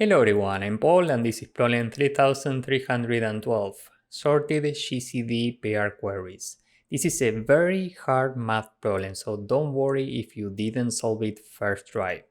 Hello everyone, I'm Paul and this is problem 3312, sorted GCD pair queries. This is a very hard math problem, so don't worry if you didn't solve it first try.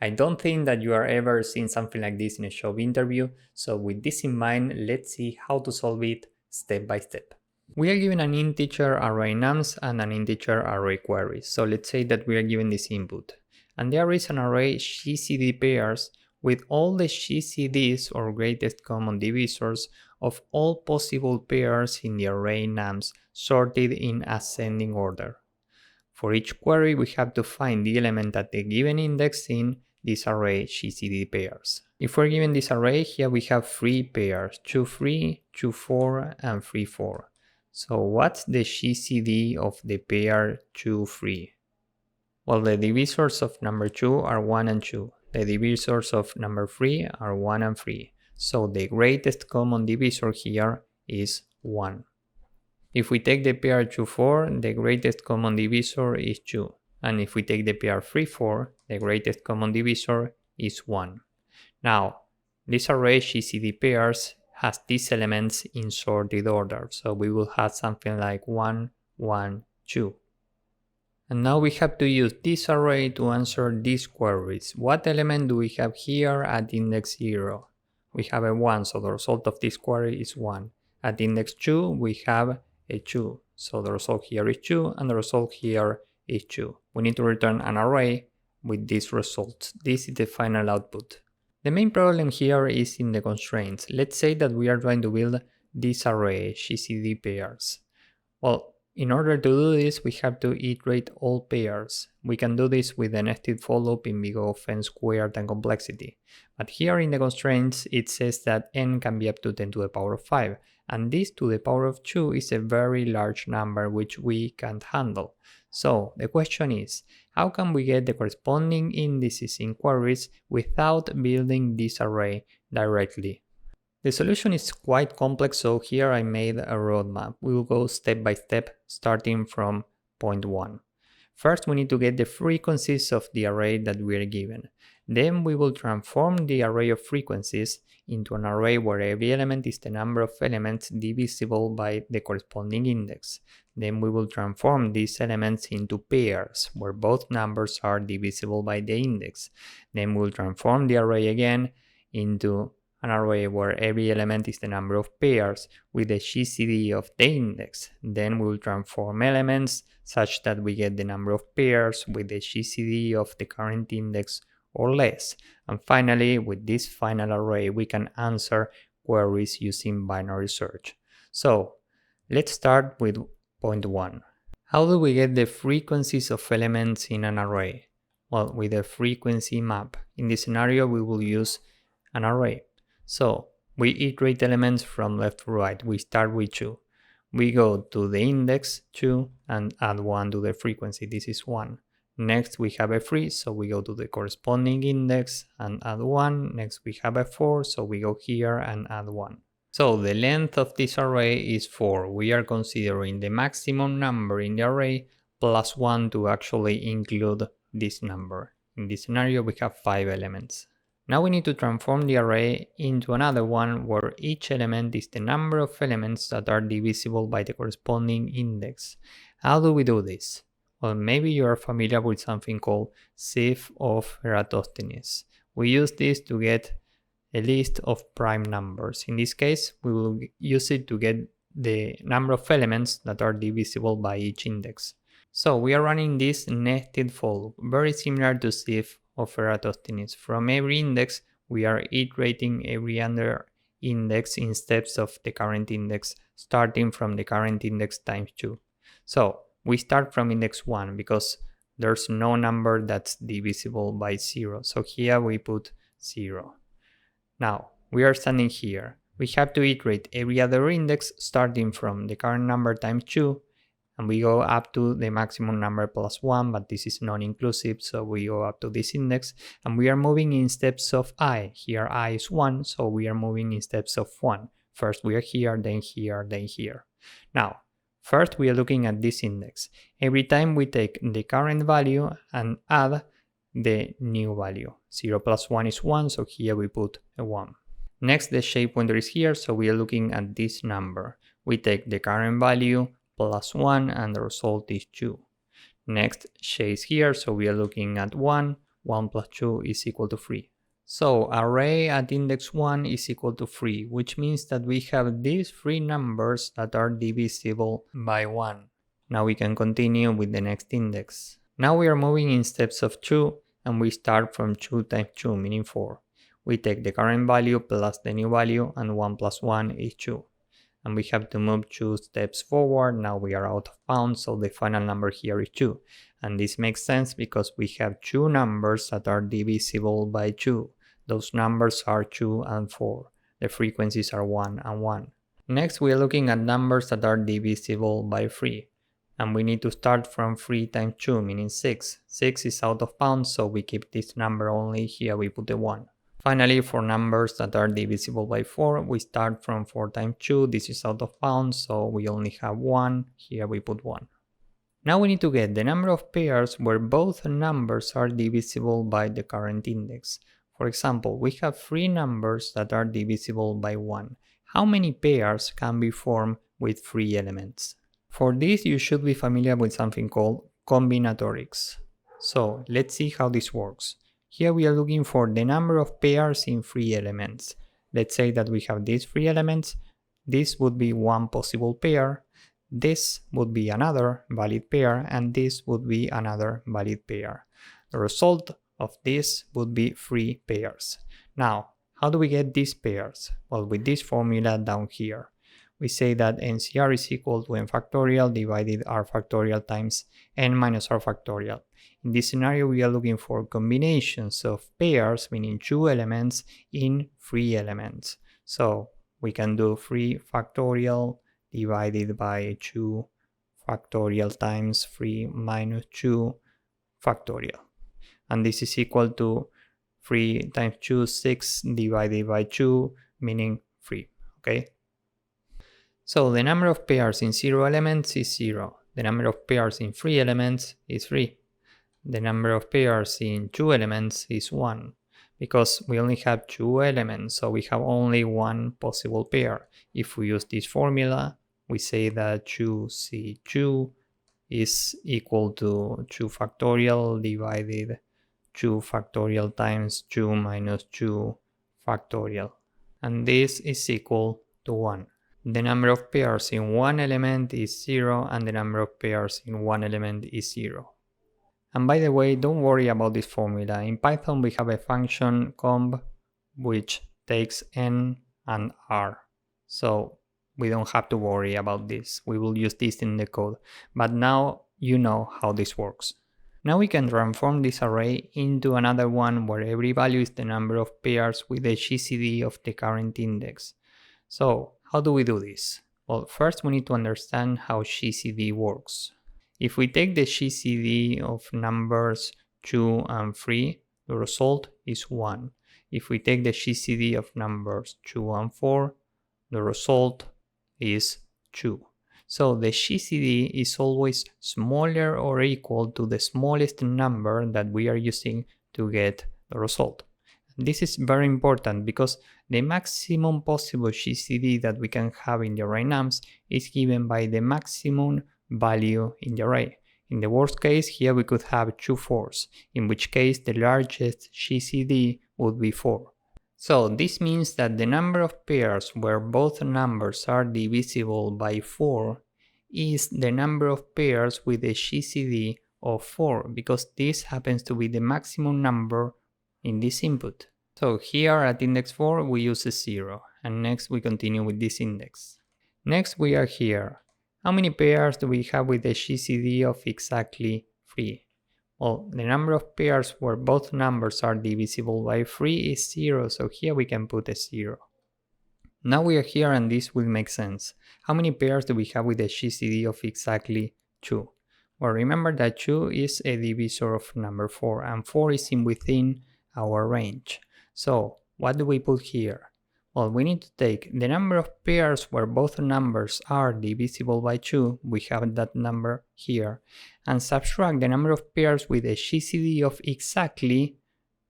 I don't think that you are ever seen something like this in a job interview, so with this in mind, let's see how to solve it step by step. We are given an integer array nums and an integer array query. So let's say that we are given this input. And there is an array GCD pairs with all the GCDs or greatest common divisors of all possible pairs in the array nums sorted in ascending order. For each query, we have to find the element at the given index in this array GCD pairs. If we're given this array, here we have 3 pairs, 2, 3, 2, 4, and 3, 4. So what's the GCD of the pair 2, 3? Well, the divisors of number 2 are 1 and 2. The divisors of number 3 are 1 and 3. So the greatest common divisor here is 1. If we take the pair 2, 4, the greatest common divisor is 2. And if we take the pair 3, 4, the greatest common divisor is 1. Now, this array GCD pairs has these elements in sorted order. So we will have something like 1, 1, 2. And now we have to use this array to answer these queries. What element do we have here at index 0? We have a 1, so the result of this query is 1. At index 2, we have a 2. So the result here is 2, and the result here is 2. We need to return an array with these results. This is the final output. The main problem here is in the constraints. Let's say that we are trying to build this array, GCD pairs. Well, in order to do this, we have to iterate all pairs. We can do this with a nested for loop in big O of n squared and complexity. But here in the constraints, it says that n can be up to 10 to the power of 5. And this to the power of 2 is a very large number which we can't handle. So the question is, how can we get the corresponding indices in queries without building this array directly? The solution is quite complex, so here I made a roadmap. We will go step by step, starting from point 1. First, we need to get the frequencies of the array that we are given. Then we will transform the array of frequencies into an array where every element is the number of elements divisible by the corresponding index. Then we will transform these elements into pairs, where both numbers are divisible by the index. Then we will transform the array again into an array where every element is the number of pairs with the GCD of the index. Then we will transform elements such that we get the number of pairs with the GCD of the current index or less. And finally, with this final array, we can answer queries using binary search. So let's start with point 1. How do we get the frequencies of elements in an array? Well, with a frequency map. In this scenario, we will use an array. So we iterate elements from left to right. We start with 2. We go to the index 2 and add 1 to the frequency. This is 1. Next we have a 3, so we go to the corresponding index and add 1. Next we have a 4, so we go here and add 1. So the length of this array is 4. We are considering the maximum number in the array plus 1 to actually include this number. In this scenario we have 5 elements. Now we need to transform the array into another one where each element is the number of elements that are divisible by the corresponding index. How do we do this? Well, maybe you are familiar with something called sieve of Eratosthenes. We use this to get a list of prime numbers. In this case, we will use it to get the number of elements that are divisible by each index. So we are running this nested for loop, very similar to sieve of Eratosthenes. From every index, we are iterating every other index in steps of the current index, starting from the current index times 2. So we start from index 1 because there's no number that's divisible by 0. So here we put 0. Now we are standing here. We have to iterate every other index starting from the current number times 2. And we go up to the maximum number plus 1, but this is non-inclusive, so we go up to this index. And we are moving in steps of I. Here I is 1, so we are moving in steps of 1. First we are here, then here, then here. Now, first we are looking at this index. Every time we take the current value and add the new value. 0 plus 1 is 1, so here we put a 1. Next, the shape pointer is here, so we are looking at this number. We take the current value plus 1 and the result is 2. Next, shape is here, so we are looking at 1. 1 plus 2 is equal to 3. So array at index 1 is equal to 3, which means that we have these 3 numbers that are divisible by 1. Now we can continue with the next index. Now we are moving in steps of 2 and we start from 2 times 2, meaning 4. We take the current value plus the new value and 1 plus 1 is 2. And we have to move 2 steps forward. Now we are out of bounds, so the final number here is 2. And this makes sense because we have 2 numbers that are divisible by 2. Those numbers are 2 and 4. The frequencies are 1 and 1. Next, we are looking at numbers that are divisible by 3. And we need to start from 3 times 2, meaning 6. 6 is out of bounds, so we keep this number only. Here we put a 1. Finally, for numbers that are divisible by 4, we start from 4 times 2. This is out of bounds, so we only have 1. Here we put 1. Now we need to get the number of pairs where both numbers are divisible by the current index. For example, we have 3 numbers that are divisible by 1. How many pairs can be formed with 3 elements? For this, you should be familiar with something called combinatorics. So let's see how this works. Here we are looking for the number of pairs in 3 elements. Let's say that we have these 3 elements. This would be one possible pair. This would be another valid pair, and this would be another valid pair. The result of this would be 3 pairs. Now, how do we get these pairs? Well, with this formula down here. We say that NCR is equal to n factorial divided r factorial times n minus r factorial. In this scenario, we are looking for combinations of pairs, meaning 2 elements, in 3 elements. So we can do 3 factorial divided by 2 factorial times 3 minus 2 factorial. And this is equal to 3 times 2, 6 divided by 2, meaning 3, okay? So the number of pairs in 0 elements is 0. The number of pairs in 3 elements is 3. The number of pairs in 2 elements is 1. Because we only have 2 elements, so we have only one possible pair. If we use this formula, we say that 2C2 is equal to 2 factorial divided 2 factorial times 2 minus 2 factorial. And this is equal to 1. The number of pairs in one element is 0 and the number of pairs in one element is 0. And by the way, don't worry about this formula. In Python we have a function comb which takes n and r. So we don't have to worry about this. We will use this in the code. But now you know how this works. Now we can transform this array into another one where every value is the number of pairs with the GCD of the current index. So how do we do this? Well, first we need to understand how GCD works. If we take the GCD of numbers 2 and 3, the result is 1. If we take the GCD of numbers 2 and 4, the result is 2. So the GCD is always smaller or equal to the smallest number that we are using to get the result. This is very important because the maximum possible GCD that we can have in the array nums is given by the maximum value in the array. In the worst case, here we could have 2 4s, in which case the largest GCD would be 4. So this means that the number of pairs where both numbers are divisible by 4 is the number of pairs with a GCD of 4, because this happens to be the maximum number in this input. So here at index 4 we use a 0, and next we continue with this index. Next we are here. How many pairs do we have with a GCD of exactly 3? Well, the number of pairs where both numbers are divisible by 3 is 0, so here we can put a 0. Now we are here and this will make sense. How many pairs do we have with a GCD of exactly 2? Well, remember that 2 is a divisor of number 4 and 4 is in within our range. So what do we put here? Well, we need to take the number of pairs where both numbers are divisible by 2, we have that number here, and subtract the number of pairs with a GCD of exactly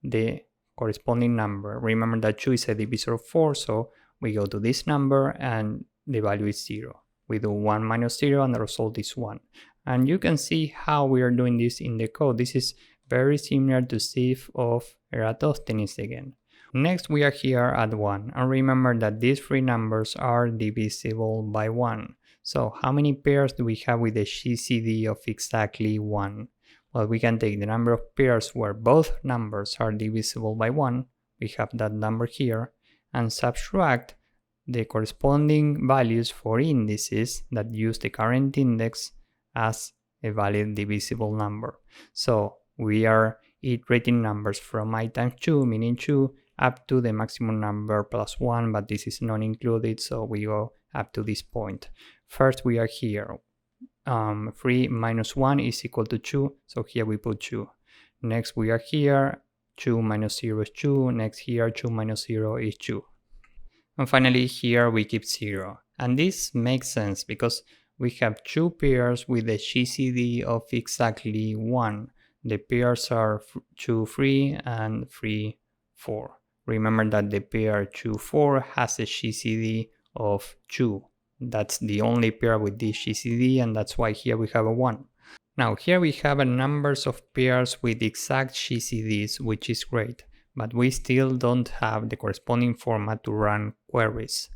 the corresponding number. Remember that 2 is a divisor of 4, so we go to this number and the value is 0. We do 1 minus 0 and the result is 1. And you can see how we are doing this in the code. This is very similar to sieve of Eratosthenes again. Next we are here at 1, and remember that these three numbers are divisible by 1. So how many pairs do we have with a GCD of exactly 1? Well, we can take the number of pairs where both numbers are divisible by 1, we have that number here, and subtract the corresponding values for indices that use the current index as a valid divisible number. So we are iterating numbers from I times 2, meaning 2, up to the maximum number plus 1, but this is not included, so we go up to this point. First we are here. 3 minus 1 is equal to 2, so here we put 2. Next we are here, 2 minus 0 is 2, next here 2 minus 0 is 2. And finally here we keep 0. And this makes sense because we have two pairs with a GCD of exactly 1. The pairs are 2, 3 and 3, 4. Remember that the pair 2, 4 has a GCD of 2. That's the only pair with this GCD, and that's why here we have a 1. Now here we have a numbers of pairs with exact GCDs, which is great, but we still don't have the corresponding format to run queries.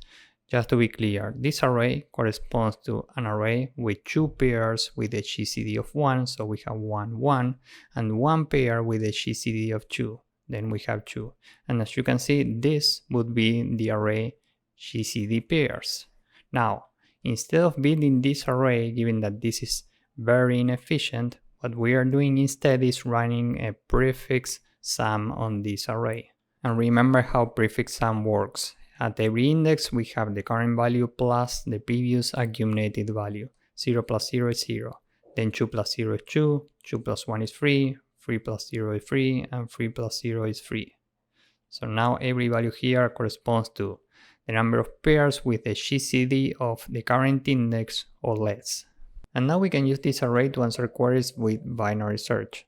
Just to be clear, this array corresponds to an array with two pairs with a GCD of 1, so we have 1, 1, and one pair with a GCD of 2, then we have 2. And as you can see, this would be the array GCD pairs. Now, instead of building this array, given that this is very inefficient, what we are doing instead is running a prefix sum on this array. And remember how prefix sum works. At every index, we have the current value plus the previous accumulated value. 0 plus 0 is 0. Then 2 plus 0 is 2, 2 plus 1 is 3, 3 plus 0 is 3, and 3 plus 0 is 3. So now every value here corresponds to the number of pairs with a GCD of the current index or less. And now we can use this array to answer queries with binary search.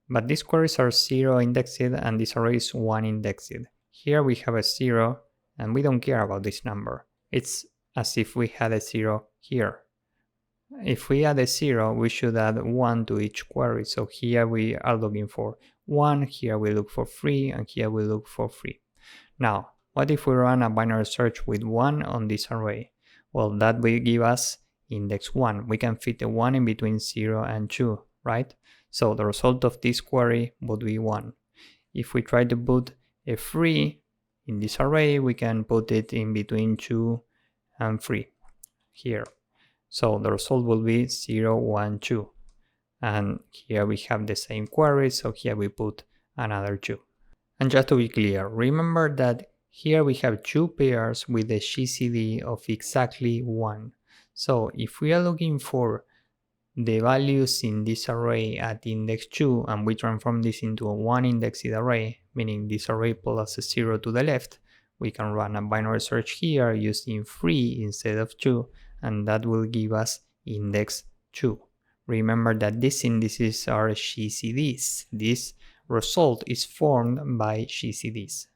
But these queries are 0 indexed and this array is 1 indexed. Here we have a 0 and we don't care about this number. It's as if we had a 0 here. If we add a 0, we should add 1 to each query. So here we are looking for 1, here we look for 3, and here we look for 3. Now, what if we run a binary search with 1 on this array? Well, that will give us index 1. We can fit a 1 in between 0 and 2, right? So the result of this query would be 1. If we try to put a 3 in this array, we can put it in between 2 and 3 here. So the result will be 0, 1, 2. And here we have the same query, so here we put another 2. And just to be clear, remember that here we have two pairs with a GCD of exactly 1. So if we are looking for the values in this array at index 2 and we transform this into a 1 indexed array, meaning this array plus a 0 to the left, we can run a binary search here using 3 instead of 2, and that will give us index 2. Remember that these indices are GCDs. This result is formed by GCDs.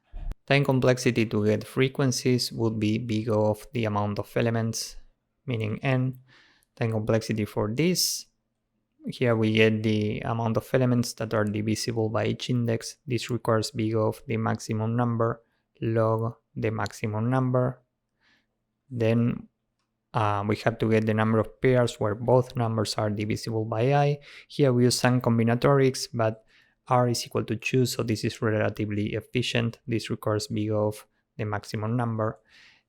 Time complexity to get frequencies would be big O of the amount of elements, meaning n. Time complexity for this, here we get the amount of elements that are divisible by each index. This requires big O of the maximum number log the maximum number. Then we have to get the number of pairs where both numbers are divisible by I. Here we use some combinatorics, but r is equal to 2, so this is relatively efficient. This requires big O of the maximum number.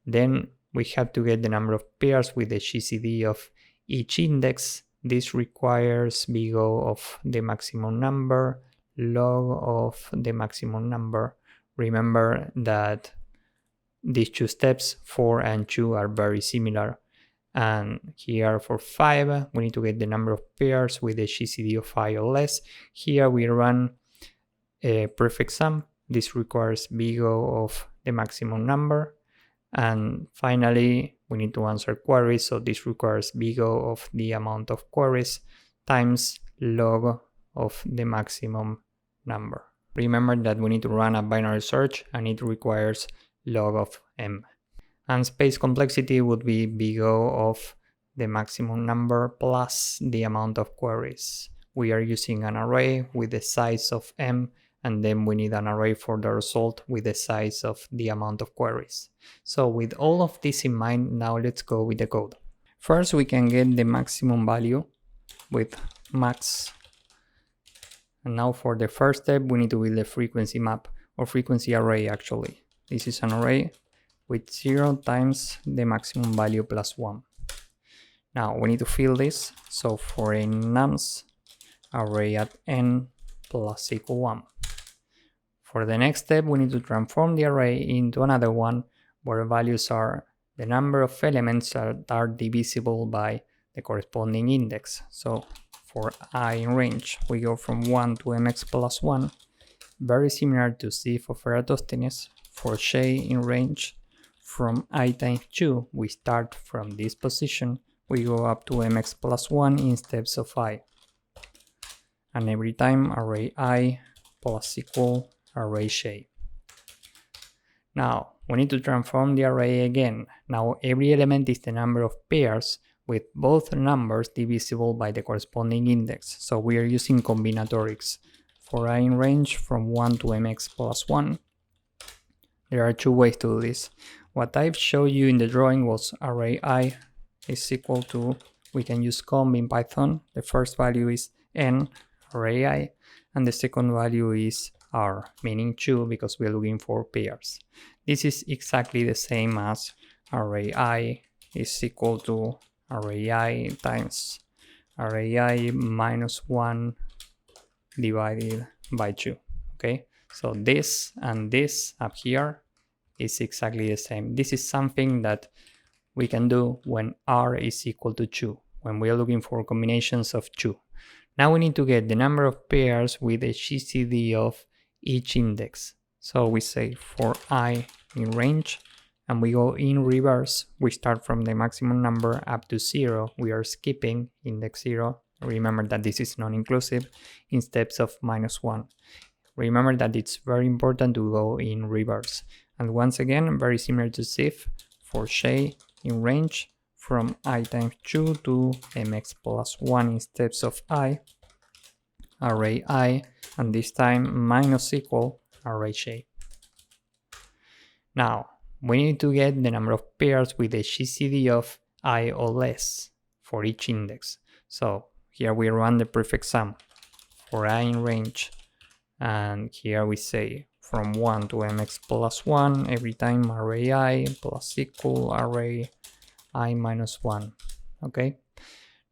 Then we have to get the number of pairs with the GCD of each index. This requires big O of the maximum number log of the maximum number. Remember that these two steps, 4 and 2, are very similar. And here for 5, we need to get the number of pairs with a GCD of 5 or less. Here we run a prefix sum. This requires big O of the maximum number. And finally, we need to answer queries, so this requires big O of the amount of queries times log of the maximum number. Remember that we need to run a binary search and it requires log of m. And space complexity would be big O of the maximum number plus the amount of queries. We are using an array with the size of m, and then we need an array for the result with the size of the amount of queries. So with all of this in mind, now let's go with the code. First, we can get the maximum value with max. And now for the first step, we need to build a frequency map, or frequency array actually. This is an array with 0 times the maximum value plus 1. Now we need to fill this, so for a nums array at n plus equal 1. For the next step, we need to transform the array into another one where values are the number of elements that are divisible by the corresponding index. So for I in range, we go from 1 to mx plus 1, very similar to Sieve of Eratosthenes. For j in range, from I times 2, we start from this position, we go up to mx plus 1 in steps of I. And every time array I plus equal array j. Now we need to transform the array again. Now every element is the number of pairs with both numbers divisible by the corresponding index. So we are using combinatorics. For I in range from 1 to mx plus 1, there are two ways to do this. What I've shown you in the drawing was array I is equal to, we can use comb in Python. The first value is n array I, and the second value is r, meaning 2 because we're looking for pairs. This is exactly the same as array I is equal to array I times array I minus 1 divided by 2. Okay, so this and this up here is exactly the same. This is something that we can do when r is equal to 2, when we are looking for combinations of 2. Now we need to get the number of pairs with a GCD of each index. So we say for I in range, and we go in reverse. We start from the maximum number up to 0. We are skipping index 0. Remember that this is non-inclusive in steps of minus 1. Remember that it's very important to go in reverse. And once again, very similar to Sieve, for j in range from I times 2 to mx plus 1 in steps of I, array I, and this time minus equal array j. Now, we need to get the number of pairs with a GCD of I or less for each index. So here we run the prefix sum for I in range, and here we say from 1 to mx plus 1 every time array I plus equal array I minus 1. Okay,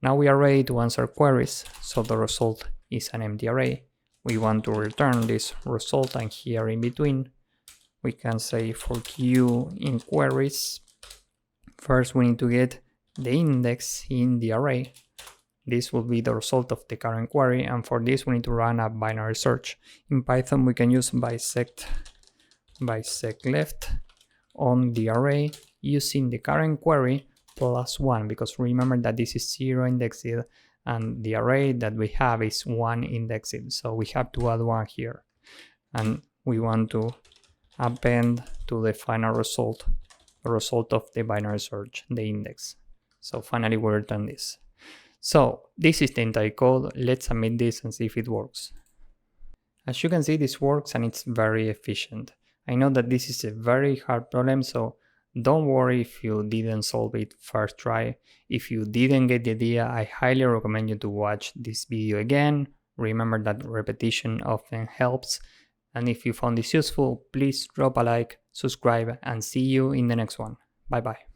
now we are ready to answer queries, so the result is an empty array. We want to return this result, and here in between we can say for q in queries, first we need to get the index in the array. This will be the result of the current query, and for this we need to run a binary search. In Python we can use bisect left on the array using the current query plus 1, because remember that this is 0 indexed and the array that we have is 1 indexed, so we have to add 1 here, and we want to append to the final result, the result of the binary search, the index. So finally we return this. So this is the entire code. Let's submit this and see if it works. As you can see, this works and it's very efficient. I know that this is a very hard problem, so don't worry if you didn't solve it first try. If you didn't get the idea, I highly recommend you to watch this video again. Remember that repetition often helps. And if you found this useful, please drop a like, subscribe, and see you in the next one. Bye bye.